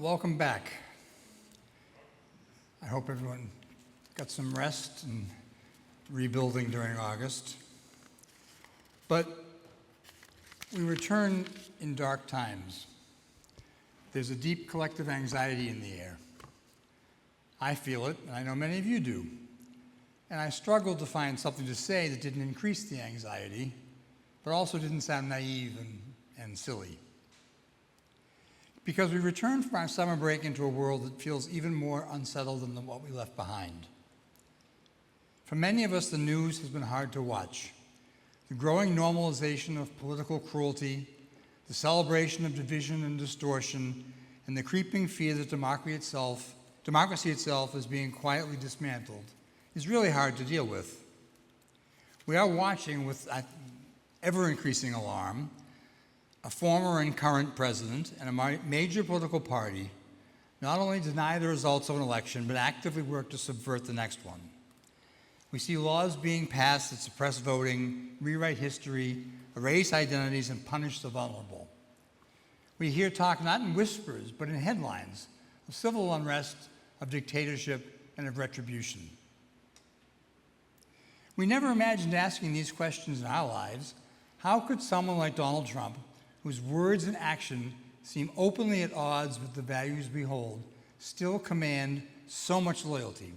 Welcome back. I hope everyone got some rest and rebuilding during August. But we return in dark times. There's a deep collective anxiety in the air. I feel it, and I know many of you do. And I struggled to find something to say that didn't increase the anxiety, but also didn't sound naive and silly. Because we return from our summer break into a world that feels even more unsettled than what we left behind. For many of us, the news has been hard to watch. The growing normalization of political cruelty, the celebration of division and distortion, and the creeping fear that democracy itself is being quietly dismantled is really hard to deal with. We are watching with ever-increasing alarm a former and current president and a major political party not only deny the results of an election, but actively work to subvert the next one. We see laws being passed that suppress voting, rewrite history, erase identities, and punish the vulnerable. We hear talk not in whispers, but in headlines of civil unrest, of dictatorship, and of retribution. We never imagined asking these questions in our lives. How could someone like Donald Trump, whose words and action seem openly at odds with the values we hold, still command so much loyalty?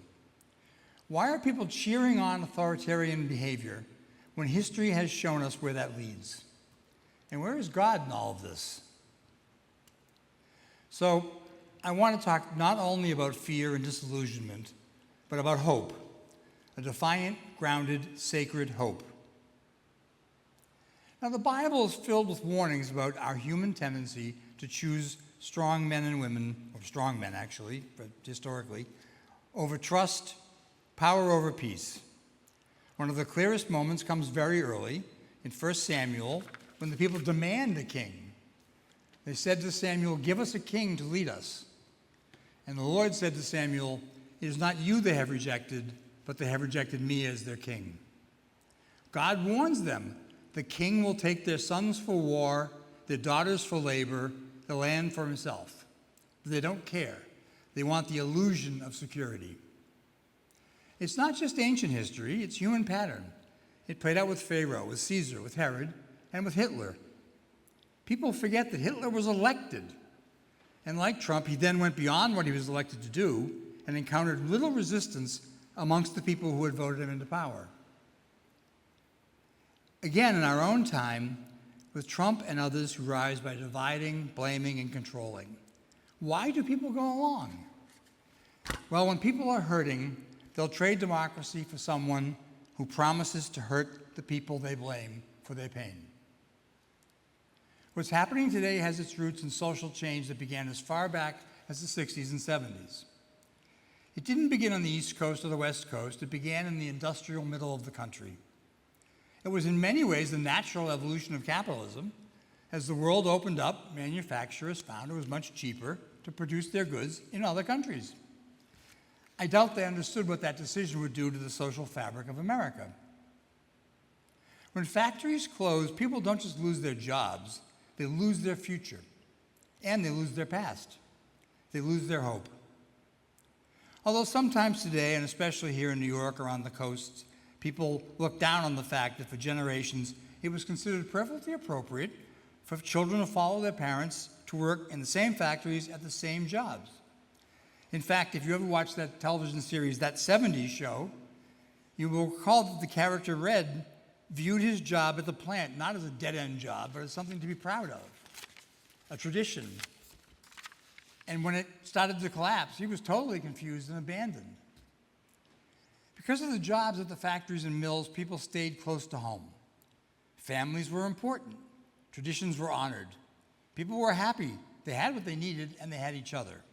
Why are people cheering on authoritarian behavior when history has shown us where that leads? And where is God in all of this? So I want to talk not only about fear and disillusionment, but about hope, a defiant, grounded, sacred hope. Now, the Bible is filled with warnings about our human tendency to choose strong men and women, or strong men actually, but historically, over trust, power over peace. One of the clearest moments comes very early in 1 Samuel when the people demand a king. They said to Samuel, "Give us a king to lead us." And the Lord said to Samuel, "It is not you they have rejected, but they have rejected me as their king." God warns them. The king will take their sons for war, their daughters for labor, the land for himself. But they don't care. They want the illusion of security. It's not just ancient history, it's human pattern. It played out with Pharaoh, with Caesar, with Herod, and with Hitler. People forget that Hitler was elected. And like Trump, he then went beyond what he was elected to do and encountered little resistance amongst the people who had voted him into power. Again, in our own time, with Trump and others who rise by dividing, blaming, and controlling. Why do people go along? Well, when people are hurting, they'll trade democracy for someone who promises to hurt the people they blame for their pain. What's happening today has its roots in social change that began as far back as the 60s and 70s. It didn't begin on the East Coast or the West Coast. It began in the industrial middle of the country. It was in many ways the natural evolution of capitalism. As the world opened up, manufacturers found it was much cheaper to produce their goods in other countries. I doubt they understood what that decision would do to the social fabric of America. When factories close, people don't just lose their jobs, they lose their future, and they lose their past. They lose their hope. Although sometimes today, and especially here in New York or on the coasts, people look down on the fact that for generations it was considered perfectly appropriate for children to follow their parents to work in the same factories at the same jobs. In fact, if you ever watched that television series, That 70s Show, you will recall that the character Red viewed his job at the plant not as a dead-end job, but as something to be proud of, a tradition. And when it started to collapse, he was totally confused and abandoned. Because of the jobs at the factories and mills, people stayed close to home. Families were important. Traditions were honored. People were happy. They had what they needed, and they had each other.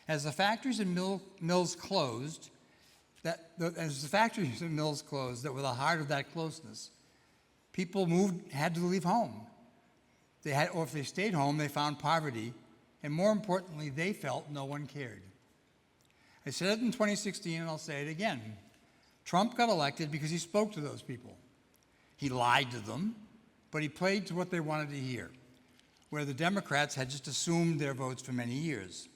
As the factories and mills closed, that were the heart of that closeness, people had to leave home. Or if they stayed home, they found poverty, and more importantly, they felt no one cared. I said it in 2016, and I'll say it again. Trump got elected because he spoke to those people. He lied to them, but he played to what they wanted to hear. where the Democrats had just assumed their votes for many years.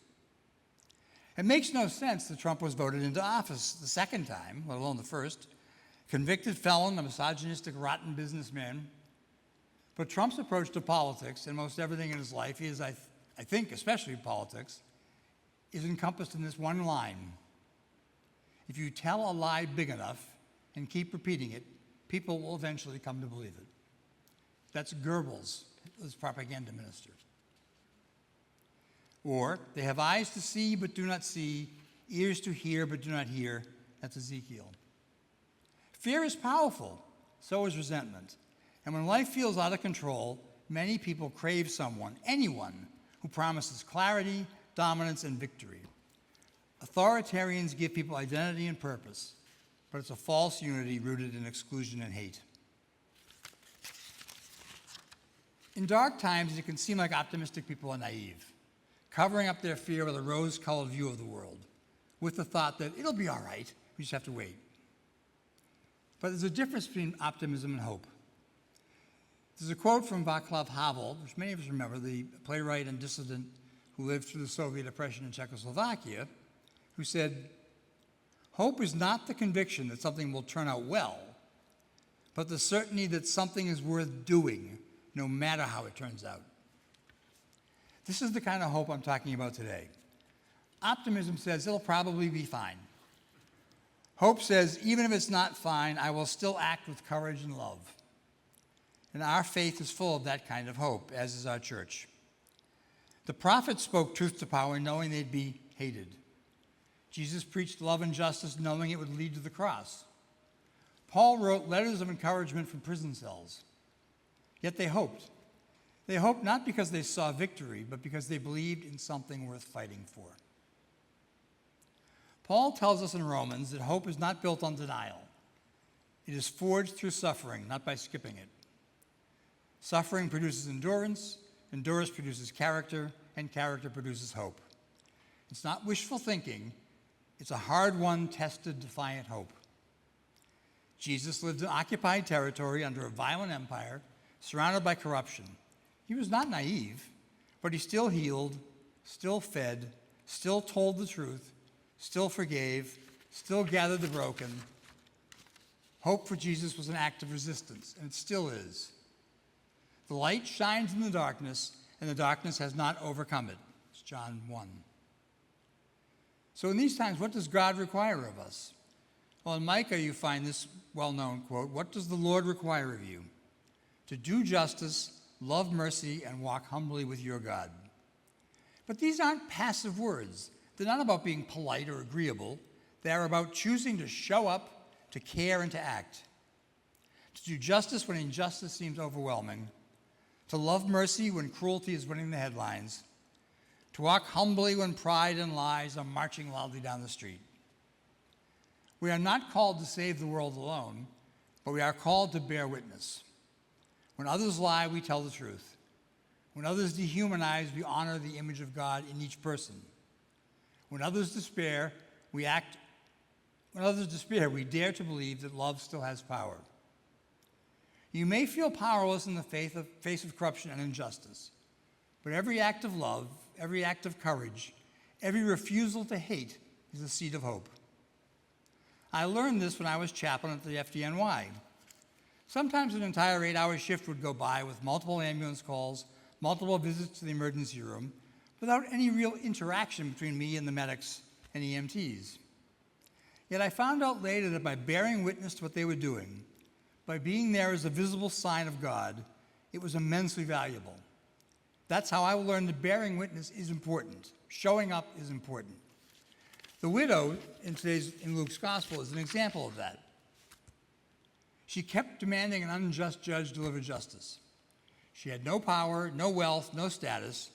It makes no sense that Trump was voted into office the second time, let alone the first. Convicted felon, a misogynistic, rotten businessman. But Trump's approach to politics and most everything in his life is, I think, especially politics, is encompassed in this one line. If you tell a lie big enough and keep repeating it, people will eventually come to believe it. That's Goebbels, his propaganda minister. Or, they have eyes to see but do not see, ears to hear but do not hear. That's Ezekiel. Fear is powerful, so is resentment. And when life feels out of control, many people crave someone, anyone, who promises clarity, dominance, and victory. Authoritarians give people identity and purpose, but it's a false unity rooted in exclusion and hate. In dark times, it can seem like optimistic people are naive, covering up their fear with a rose-colored view of the world, with the thought that it'll be all right, we just have to wait. But there's a difference between optimism and hope. There's a quote from Václav Havel, which many of us remember, the playwright and dissident who lived through the Soviet oppression in Czechoslovakia, who said, "Hope is not the conviction that something will turn out well, but the certainty that something is worth doing, no matter how it turns out." This is the kind of hope I'm talking about today. Optimism says it'll probably be fine. Hope says, even if it's not fine, I will still act with courage and love. And our faith is full of that kind of hope, as is our church. The prophets spoke truth to power knowing they'd be hated. Jesus preached love and justice knowing it would lead to the cross. Paul wrote letters of encouragement from prison cells. Yet they hoped. They hoped not because they saw victory, but because they believed in something worth fighting for. Paul tells us in Romans that hope is not built on denial. It is forged through suffering, not by skipping it. Suffering produces endurance, endurance produces character, and character produces hope. It's not wishful thinking, it's a hard-won, tested, defiant hope. Jesus lived in occupied territory under a violent empire, surrounded by corruption. He was not naive, but he still healed, still fed, still told the truth, still forgave, still gathered the broken. Hope for Jesus was an act of resistance, and it still is. The light shines in the darkness, and the darkness has not overcome it. It's John 1. So in these times, what does God require of us? Well, in Micah, you find this well-known quote, "What does the Lord require of you? To do justice, love mercy, and walk humbly with your God." But these aren't passive words. They're not about being polite or agreeable. They are about choosing to show up, to care, and to act. To do justice when injustice seems overwhelming. To love mercy when cruelty is winning the headlines. To walk humbly when pride and lies are marching loudly down the street. We are not called to save the world alone, but we are called to bear witness. When others lie, we tell the truth. When others dehumanize, we honor the image of God in each person. When others despair, we dare to believe that love still has power. You may feel powerless in the face of corruption and injustice, but every act of love, every act of courage, every refusal to hate is a seed of hope. I learned this when I was chaplain at the FDNY. Sometimes an entire 8-hour shift would go by with multiple ambulance calls, multiple visits to the emergency room, without any real interaction between me and the medics and EMTs. Yet I found out later that by bearing witness to what they were doing, by being there as a visible sign of God, it was immensely valuable. That's how I learned that bearing witness is important. Showing up is important. The widow in Luke's gospel is an example of that. She kept demanding an unjust judge deliver justice. She had no power, no wealth, no status.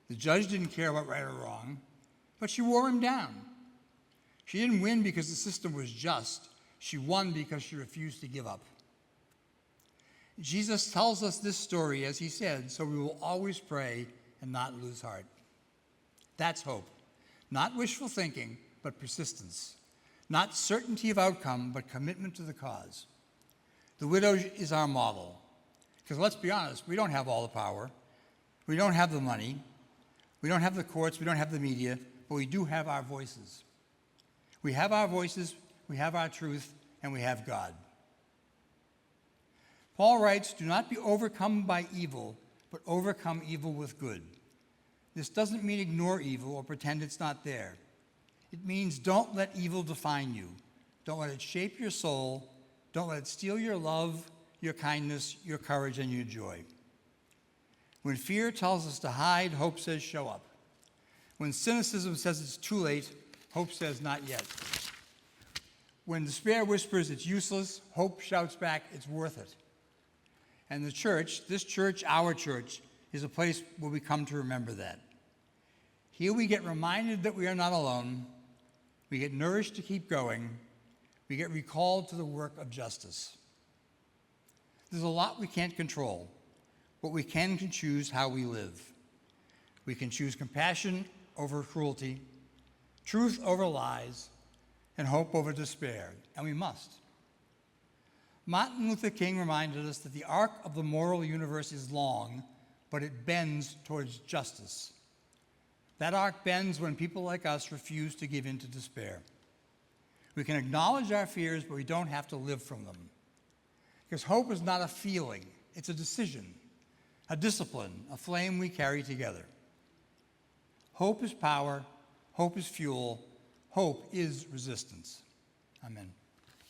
The judge didn't care about right or wrong, but she wore him down. She didn't win because the system was just. She won because she refused to give up. Jesus tells us this story, as he said, so we will always pray and not lose heart. That's hope. Not wishful thinking, but persistence. Not certainty of outcome, but commitment to the cause. The widow is our model. Because let's be honest, we don't have all the power. We don't have the money, we don't have the courts, we don't have the media, but we do have our voices. We have our voices, we have our truth, and we have God. Paul writes, "Do not be overcome by evil, but overcome evil with good." This doesn't mean ignore evil or pretend it's not there. It means don't let evil define you. Don't let it shape your soul. Don't let it steal your love, your kindness, your courage, and your joy. When fear tells us to hide, hope says show up. When cynicism says it's too late, hope says not yet. When despair whispers it's useless, hope shouts back it's worth it. And the church, this church, our church, is a place where we come to remember that. Here we get reminded that we are not alone. We get nourished to keep going. We get recalled to the work of justice. There's a lot we can't control, but we can choose how we live. We can choose compassion over cruelty, truth over lies, and hope over despair, and we must. Martin Luther King reminded us that the arc of the moral universe is long, but it bends towards justice. That arc bends when people like us refuse to give in to despair. We can acknowledge our fears, but we don't have to live from them. Because hope is not a feeling, it's a decision, a discipline, a flame we carry together. Hope is power, hope is fuel, hope is resistance. Amen.